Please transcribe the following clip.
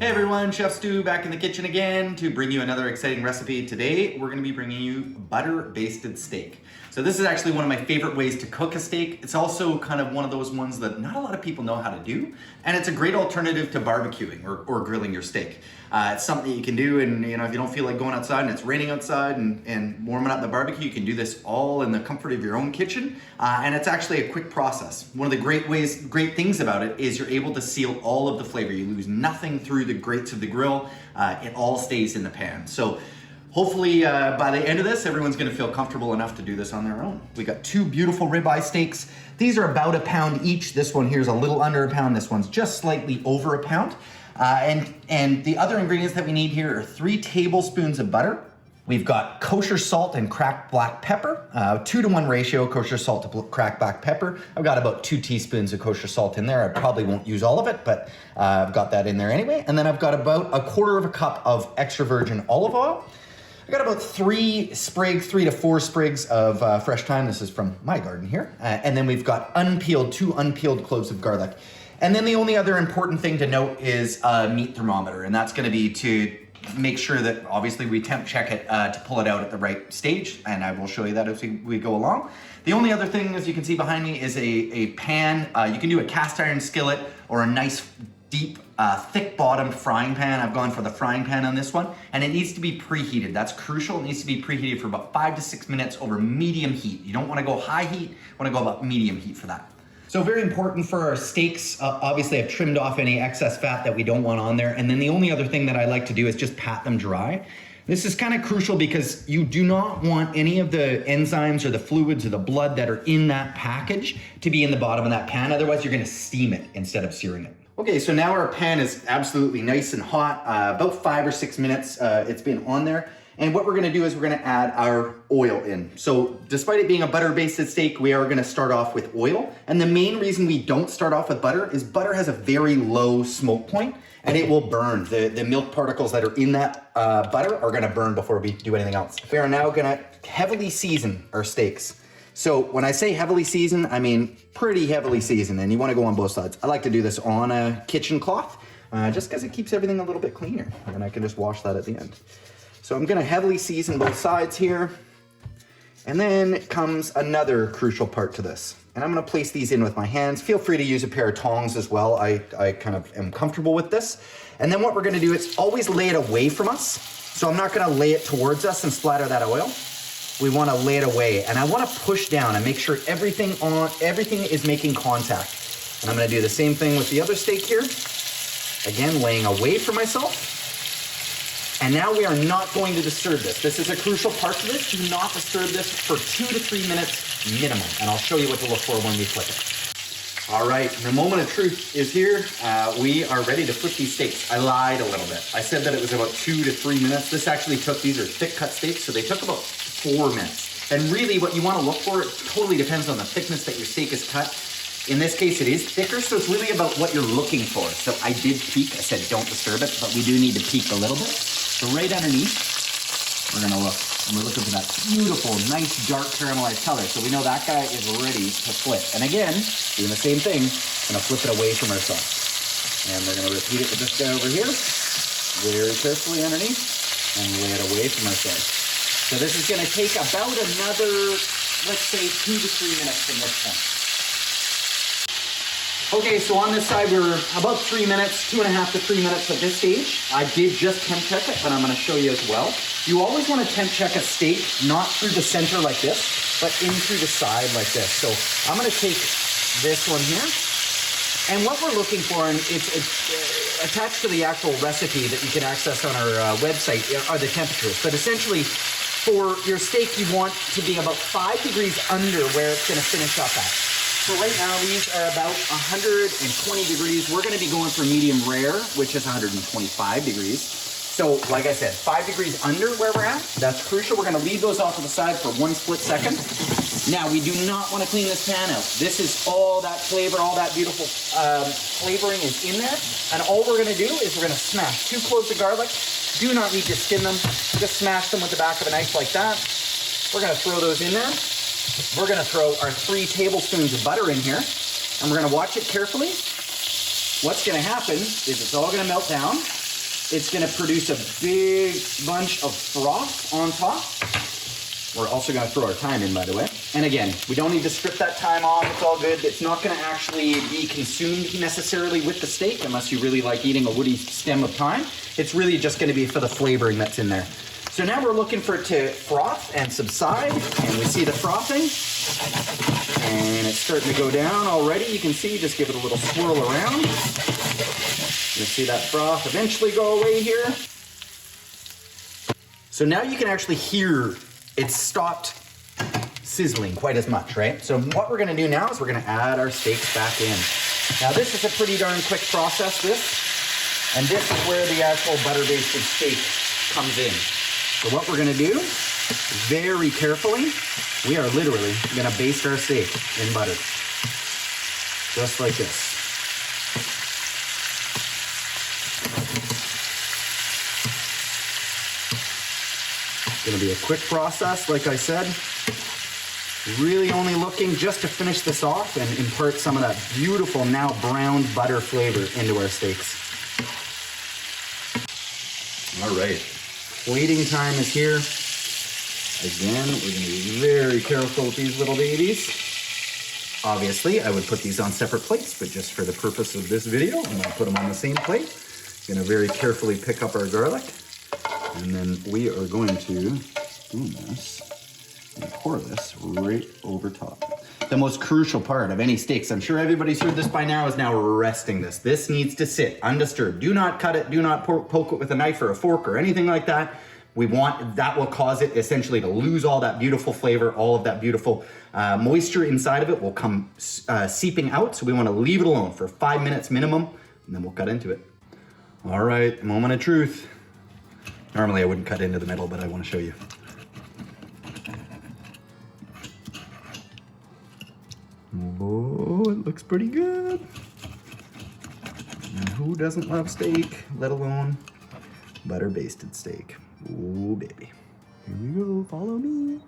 Hey everyone, Chef Stu back in the kitchen again to bring you another exciting recipe. Today we're going to be bringing you butter-basted steak. So this is actually one of my favorite ways to cook a steak. It's also kind of one of those ones that not a lot of people know how to do, and it's a great alternative to barbecuing or grilling your steak. It's something that you can do, and if you don't feel like going outside and it's raining outside and warming up the barbecue, you can do this all in the comfort of your own kitchen, and it's actually a quick process. One of the great things about it is you're able to seal all of the flavor. You lose nothing through the grates of the grill. It all stays in the pan. So hopefully by the end of this, everyone's gonna feel comfortable enough to do this on their own. We got two beautiful ribeye steaks. These are about a pound each. This one here is a little under a pound. This one's just slightly over a pound. And the other ingredients that we need here are 3 tablespoons of butter. We've got kosher salt and cracked black pepper, 2-to-1 ratio, kosher salt to cracked black pepper. I've got about 2 teaspoons of kosher salt in there. I probably won't use all of it, but I've got that in there anyway. And then I've got about 1/4 cup of extra virgin olive oil. I got about 3 to 4 sprigs of fresh thyme. This is from my garden here. And then we've got 2 unpeeled cloves of garlic. And then the only other important thing to note is a meat thermometer, and that's gonna be to make sure that obviously we temp check it to pull it out at the right stage, and I will show you that as we go along. The only other thing, as you can see behind me, is a pan. You can do a cast iron skillet or a nice deep, thick bottomed frying pan. I've gone for the frying pan on this one, and it needs to be preheated. That's crucial. It needs to be preheated for about 5 to 6 minutes over medium heat. You don't wanna go high heat, you wanna go about medium heat for that. So very important for our steaks, obviously I've trimmed off any excess fat that we don't want on there. And then the only other thing that I like to do is just pat them dry. This is kind of crucial because you do not want any of the enzymes or the fluids or the blood that are in that package to be in the bottom of that pan. Otherwise you're gonna steam it instead of searing it. Okay, so now our pan is absolutely nice and hot. About 5 or 6 minutes it's been on there. And what we're gonna do is we're gonna add our oil in. So despite it being a butter-basted steak, we are gonna start off with oil. And the main reason we don't start off with butter is butter has a very low smoke point and it will burn. The milk particles that are in that butter are gonna burn before we do anything else. We are now gonna heavily season our steaks. So when I say heavily season, I mean pretty heavily seasoned, and you wanna go on both sides. I like to do this on a kitchen cloth, just because it keeps everything a little bit cleaner, and I can just wash that at the end. So I'm gonna heavily season both sides here. And then comes another crucial part to this. And I'm gonna place these in with my hands. Feel free to use a pair of tongs as well. I kind of am comfortable with this. And then what we're gonna do is always lay it away from us. So I'm not gonna lay it towards us and splatter that oil. We wanna lay it away. And I wanna push down and make sure everything is making contact. And I'm gonna do the same thing with the other steak here. Again, laying away from myself. And now we are not going to disturb this. This is a crucial part to this. Do not disturb this for 2 to 3 minutes minimum. And I'll show you what to look for when we flip it. All right, the moment of truth is here. We are ready to flip these steaks. I lied a little bit. I said that it was about 2 to 3 minutes. This actually took, these are thick cut steaks, so they took about 4 minutes. And really what you wanna look for, it totally depends on the thickness that your steak is cut. In this case, it is thicker, so it's really about what you're looking for. So I did peek, I said don't disturb it, but we do need to peek a little bit. So right underneath, we're gonna look, and we're looking for that beautiful, nice, dark caramelized color. So we know that guy is ready to flip. And again, doing the same thing, gonna flip it away from ourselves. And we're gonna repeat it with this guy over here, very carefully underneath, and lay it away from ourselves. So this is gonna take about another, let's say 2 to 3 minutes from this point. Okay, so on this side, we're about 3 minutes, 2.5 to 3 minutes at this stage. I did just temp check it, but I'm gonna show you as well. You always wanna temp check a steak, not through the center like this, but in through the side like this. So I'm gonna take this one here, and what we're looking for, and it's attached to the actual recipe that you can access on our website, are the temperatures. But essentially, for your steak, you want to be about 5 degrees under where it's gonna finish up at. So right now, these are about 120 degrees. We're gonna be going for medium rare, which is 125 degrees. So like I said, 5 degrees under where we're at. That's crucial. We're gonna leave those off to the side for 1 split second. Now, we do not wanna clean this pan out. This is all that flavor, all that beautiful flavoring is in there. And all we're gonna do is we're gonna smash 2 cloves of garlic. Do not need to skin them. Just smash them with the back of a knife like that. We're gonna throw those in there. We're gonna throw our 3 tablespoons of butter in here, and we're gonna watch it carefully. What's gonna happen is it's all gonna melt down. it's gonna produce a big bunch of froth on top. We're also gonna throw our thyme in, by the way. And again, we don't need to strip that thyme off, it's all good. It's not gonna actually be consumed necessarily with the steak unless you really like eating a woody stem of thyme. It's really just gonna be for the flavoring that's in there. So now we're looking for it to froth and subside, and we see the frothing. And it's starting to go down already. You can see, just give it a little swirl around. You'll see that froth eventually go away here. So now you can actually hear it's stopped sizzling quite as much, right? So what we're gonna do now is we're gonna add our steaks back in. Now this is a pretty darn quick process, this. And this is where the actual butter-basted steak comes in. So what we're gonna do, very carefully, we are literally gonna baste our steak in butter. Just like this. It's gonna be a quick process, like I said. Really only looking just to finish this off and impart some of that beautiful now browned butter flavor into our steaks. All right, plating time is here. Again, we're gonna be very careful with these little babies. Obviously, I would put these on separate plates, but just for the purpose of this video, I'm gonna put them on the same plate. Gonna very carefully pick up our garlic, and then we are going to spoon this and pour this right over top. The most crucial part of any steaks, I'm sure everybody's heard this by now, is now resting this. This needs to sit undisturbed. Do not cut it, do not poke it with a knife or a fork or anything like that. That will cause it essentially to lose all that beautiful flavor, all of that beautiful moisture inside of it will come seeping out. So we want to leave it alone for 5 minutes minimum, and then we'll cut into it. All right, moment of truth. Normally I wouldn't cut into the middle, but I want to show you. Oh, it looks pretty good. And who doesn't love steak, let alone butter-basted steak? Oh, baby. Here we go, follow me.